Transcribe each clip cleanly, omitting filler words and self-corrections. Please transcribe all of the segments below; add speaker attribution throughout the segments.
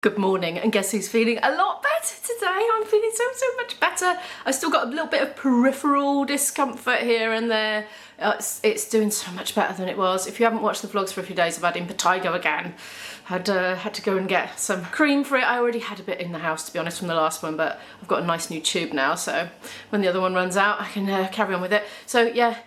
Speaker 1: Good morning, and guess who's feeling a lot better today? I'm feeling so much better. I still got a little bit of peripheral discomfort here and there. It's doing so much better than it was. If you haven't watched the vlogs for a few days, I've had impetigo again. Had to go and get some cream for it. I already had a bit in the house, to be honest, from the last one, but I've got a nice new tube now, so when the other one runs out, I can carry on with it. So yeah,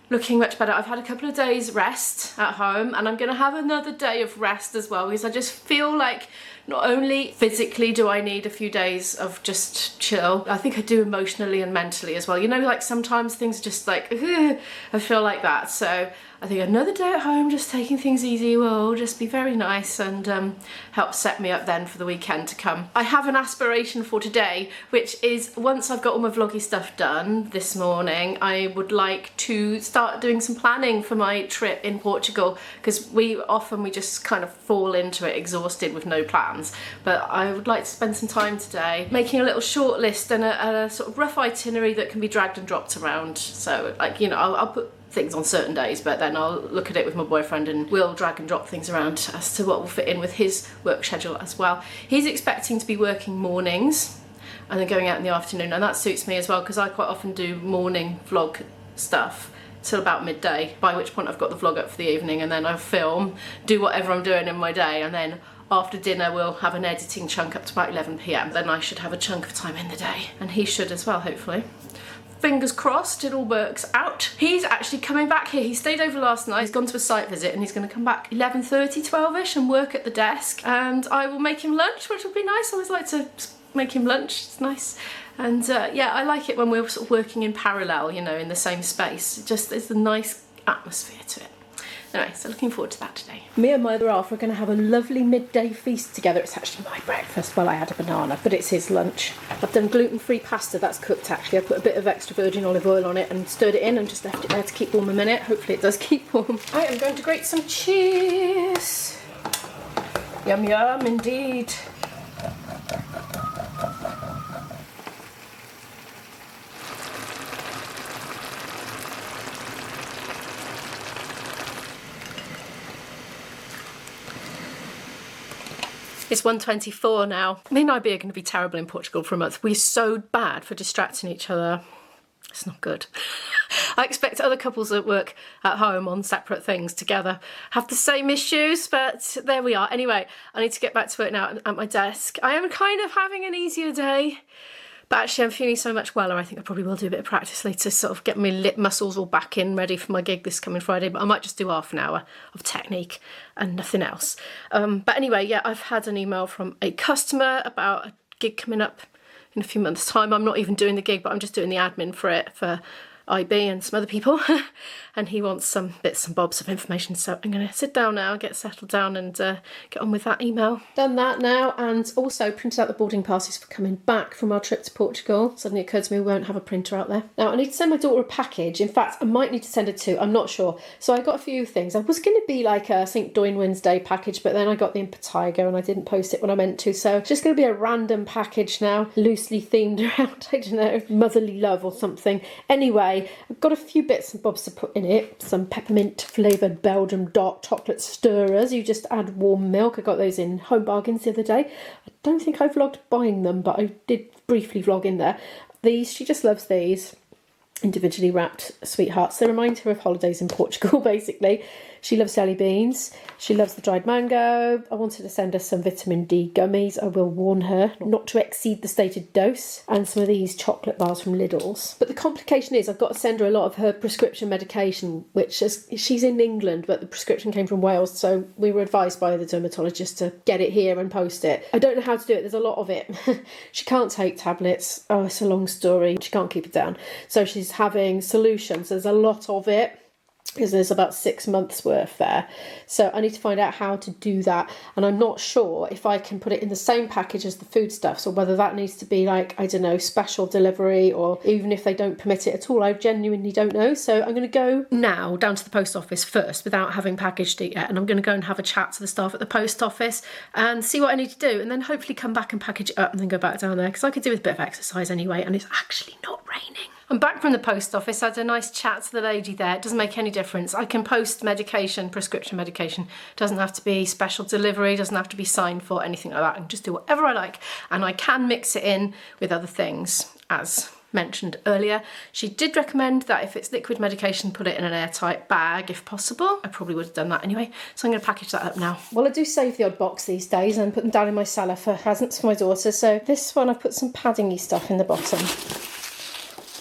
Speaker 1: looking much better. I've had a couple of days rest at home, and I'm gonna have another day of rest as well, because I just feel like not only physically do I need a few days of just chill, I think I do emotionally and mentally as well. You know, like sometimes things are just like, ugh, I feel like that. So I think another day at home, just taking things easy, will just be very nice and help set me up then for the weekend to come. I have an aspiration for today, which is once I've got all my vloggy stuff done this morning, I would like to start doing some planning for my trip in Portugal, because we just kind of fall into it exhausted with no plans. But I would like to spend some time today making a little short list and a sort of rough itinerary that can be dragged and dropped around. So like, you know, I'll put things on certain days, but then I'll look at it with my boyfriend and we'll drag and drop things around as to what will fit in with his work schedule as well. He's expecting to be working mornings and then going out in the afternoon, and that suits me as well, because I quite often do morning vlog stuff till about midday, by which point I've got the vlog up for the evening, and then I film, do whatever I'm doing in my day, and then after dinner we'll have an editing chunk up to about 11 PM. Then I should have a chunk of time in the day, and he should as well, hopefully. Fingers crossed it all works out. He's actually coming back here. He stayed over last night. He's gone to a site visit and he's going to come back 11:30, 12ish and work at the desk, and I will make him lunch, which will be nice. I always like to make him lunch, it's nice. And yeah, I like it when we're sort of working in parallel, you know, in the same space. It's a nice atmosphere to it. Anyway, so looking forward to that today. Me and my other half are going to have a lovely midday feast together. It's actually my breakfast. Well, I had a banana, but it's his lunch. I've done gluten-free pasta. That's cooked, actually. I put a bit of extra virgin olive oil on it and stirred it in and just left it there to keep warm a minute. Hopefully it does keep warm. I am going to grate some cheese. Yum, yum, indeed. It's 1:24 now. Me and Ibe are going to be terrible in Portugal for a month. We're so bad for distracting each other. It's not good. I expect other couples that work at home on separate things together have the same issues, but there we are. Anyway, I need to get back to work now at my desk. I am kind of having an easier day, but actually I'm feeling so much weller. I think I probably will do a bit of practice later to sort of get my lip muscles all back in, ready for my gig this coming Friday, but I might just do half an hour of technique and nothing else. But anyway, yeah, I've had an email from a customer about a gig coming up in a few months' time. I'm not even doing the gig, but I'm just doing the admin for it for IB and some other people. And he wants some bits and bobs of information, so I'm going to sit down now, get settled down and get on with that email. Done that now, and also printed out the boarding passes for coming back from our trip to Portugal. Suddenly occurred to me we won't have a printer out there. Now I need to send my daughter a package. In fact, I might need to send her two, I'm not sure. So I got a few things. I was going to be like a St. Doin Wednesday package, but then I got the impetigo and I didn't post it when I meant to, so it's just going to be a random package now, loosely themed around, I don't know, motherly love or something. Anyway, I've got a few bits and bobs to put in it. Some peppermint flavoured Belgium dark chocolate stirrers. You just add warm milk. I got those in Home Bargains the other day. I don't think I vlogged buying them, but I did briefly vlog in there. These, she just loves these. Individually wrapped sweethearts. They remind her of holidays in Portugal, basically. She loves jelly beans. She loves the dried mango. I wanted to send her some vitamin D gummies. I will warn her not to exceed the stated dose. And some of these chocolate bars from Lidl's. But the complication is I've got to send her a lot of her prescription medication, which is, she's in England, but the prescription came from Wales. So we were advised by the dermatologist to get it here and post it. I don't know how to do it. There's a lot of it. She can't take tablets. Oh, it's a long story. She can't keep it down. So she's having solutions. There's a lot of it, because there's about 6 months worth there. So I need to find out how to do that, and I'm not sure if I can put it in the same package as the foodstuffs, or whether that needs to be like, I don't know, special delivery, or even if they don't permit it at all. I genuinely don't know. So I'm going to go now down to the post office first without having packaged it yet, and I'm going to go and have a chat to the staff at the post office and see what I need to do, and then hopefully come back and package it up and then go back down there, because I could do with a bit of exercise anyway, and it's actually not ready. raining. I'm back from the post office. I had a nice chat to the lady there. It doesn't make any difference. I can post medication, prescription medication. It doesn't have to be special delivery, doesn't have to be signed for, anything like that. I can just do whatever I like. And I can mix it in with other things, as mentioned earlier. She did recommend that if it's liquid medication, put it in an airtight bag if possible. I probably would have done that anyway, so I'm going to package that up now. Well, I do save the odd box these days and put them down in my cellar for presents for my daughter. So this one, I've put some paddingy stuff in the bottom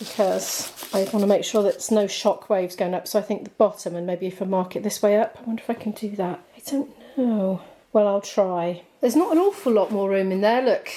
Speaker 1: because I want to make sure that there's no shock waves going up. So I think the bottom, and maybe if I mark it this way up, I wonder if I can do that. I don't know. Well, I'll try. There's not an awful lot more room in there, look.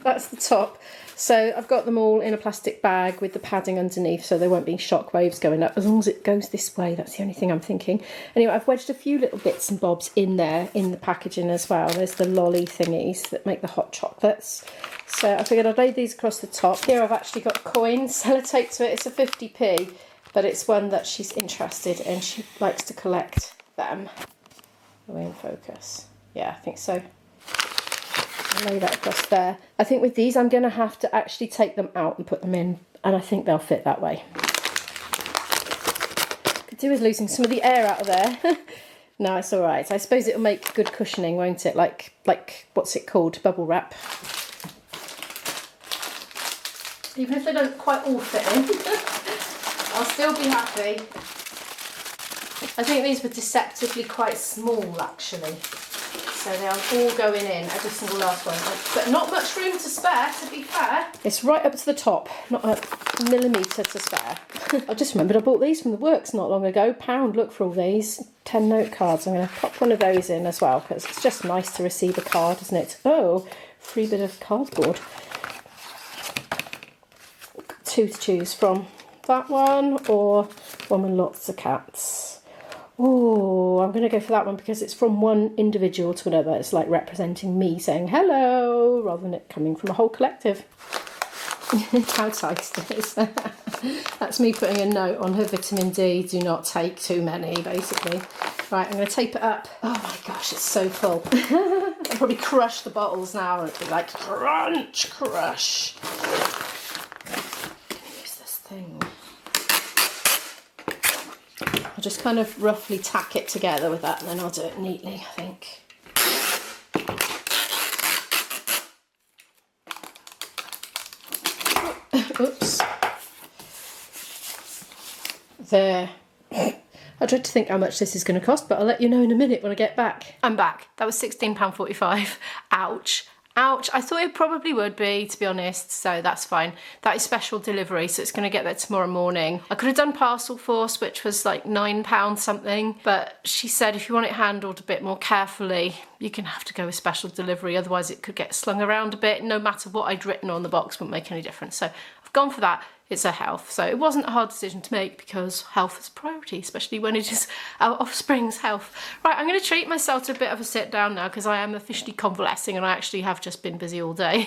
Speaker 1: That's the top. So I've got them all in a plastic bag with the padding underneath so there won't be shock waves going up, as long as it goes this way. That's the only thing I'm thinking. Anyway, I've wedged a few little bits and bobs in there in the packaging as well. There's the lolly thingies that make the hot chocolates. So I figured I'd lay these across the top. Here I've actually got a coin, sellotape to it. It's a 50p, but it's one that she's interested in. She likes to collect them. Are we in focus? Yeah, I think so. I'll lay that across there. I think with these I'm going to have to actually take them out and put them in, and I think they'll fit that way. Could do with losing some of the air out of there. No, it's all right. I suppose it'll make good cushioning, won't it? Like what's it called? Bubble wrap. Even if they don't quite all fit in, I'll still be happy. I think these were deceptively quite small, actually. So they are all going in, every single last one. But not much room to spare, to be fair. It's right up to the top, not a millimetre to spare. I just remembered I bought these from the works not long ago. £1, look for all these. 10 note cards. I'm going to pop one of those in as well, because it's just nice to receive a card, isn't it? Oh, free bit of cardboard. 2 to choose from. That one or one with lots of cats. Oh, I'm going to go for that one because it's from one individual to another. It's like representing me saying hello rather than it coming from a whole collective. How tight it is. That's me putting a note on her vitamin D. Do not take too many, basically. Right, I'm going to tape it up. Oh my gosh, it's so full. I'll probably crush the bottles now and it'll be like crunch, crush. Use this thing. I'll just kind of roughly tack it together with that and then I'll do it neatly, I think. Oops. There. I dread to think how much this is going to cost, but I'll let you know in a minute when I get back. I'm back. That was £16.45. Ouch. Ouch. I thought it probably would be, to be honest, so that's fine. That is special delivery, so it's going to get there tomorrow morning. I could have done Parcel Force, which was like £9 something, but she said if you want it handled a bit more carefully, you're going to have to go with special delivery, otherwise it could get slung around a bit. No matter what I'd written on the box, wouldn't make any difference. So I've gone for that. It's her health. So it wasn't a hard decision to make because health is a priority, especially when it is our offspring's health. Right, I'm going to treat myself to a bit of a sit down now because I am officially convalescing and I actually have just been busy all day.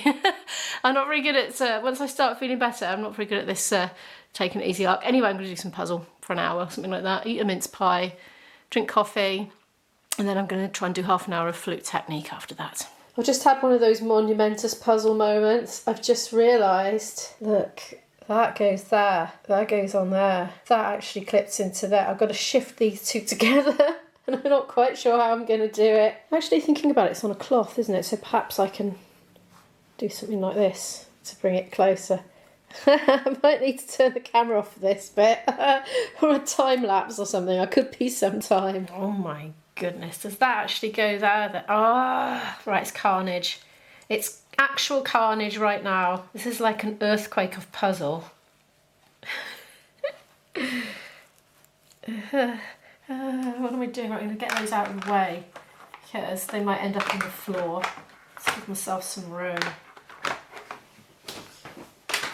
Speaker 1: I'm not very good at, once I start feeling better, I'm not very good at this taking it easy arc. Anyway, I'm going to do some puzzle for an hour, something like that, eat a mince pie, drink coffee, and then I'm going to try and do half an hour of flute technique after that. I've just had one of those monumentous puzzle moments. I've just realised, look, that goes there, that goes on there, that actually clips into there. I've got to shift these two together and I'm not quite sure how I'm going to do it. I'm actually thinking about it, it's on a cloth, isn't it? So perhaps I can do something like this to bring it closer. I might need to turn the camera off for this bit or a time lapse or something. I could be some time. Oh my goodness, does that actually go there? Ah, oh, right, it's carnage. It's actual carnage right now. This is like an earthquake of puzzle. What am I doing? Right, I'm going to get those out of the way because they might end up on the floor. Let's give myself some room.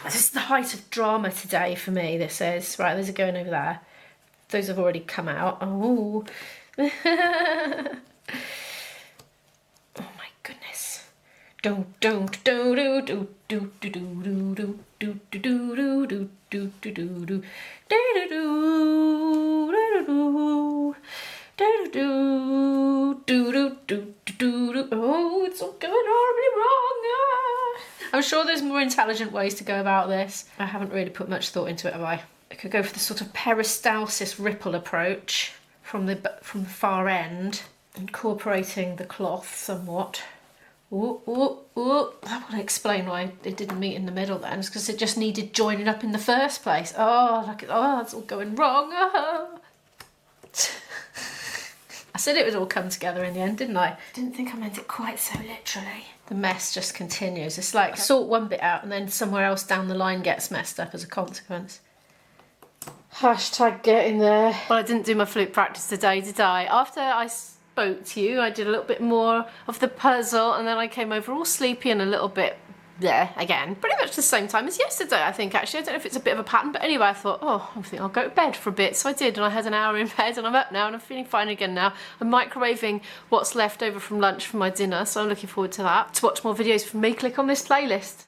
Speaker 1: This is the height of drama today for me, this is. Right, those are going over there. Those have already come out. Oh. Oh my goodness. Do do do do do do do do do do do do do do do do do do do do. Oh, it's all going horribly wrong. I'm sure there's more intelligent ways to go about this. I haven't really put much thought into it, have I? I could go for the sort of peristalsis ripple approach from the far end, incorporating the cloth somewhat. Ooh, ooh, ooh. That would explain why it didn't meet in the middle then. It's because it just needed joining up in the first place. Oh, look at, oh, it's all going wrong. Oh. I said it would all come together in the end, didn't I? Didn't think I meant it quite so literally. The mess just continues. It's like sort one bit out and then somewhere else down the line gets messed up as a consequence. Hashtag getting there. Well, I didn't do my flute practice today, did I? After I spoke to you, I did a little bit more of the puzzle and then I came over all sleepy and a little bit there again. Pretty much the same time as yesterday, I think, actually. I don't know if it's a bit of a pattern, but anyway, I thought, oh, I think I'll go to bed for a bit. So I did, and I had an hour in bed, and I'm up now, and I'm feeling fine again now. I'm microwaving what's left over from lunch for my dinner, so I'm looking forward to that. To watch more videos from me, click on this playlist.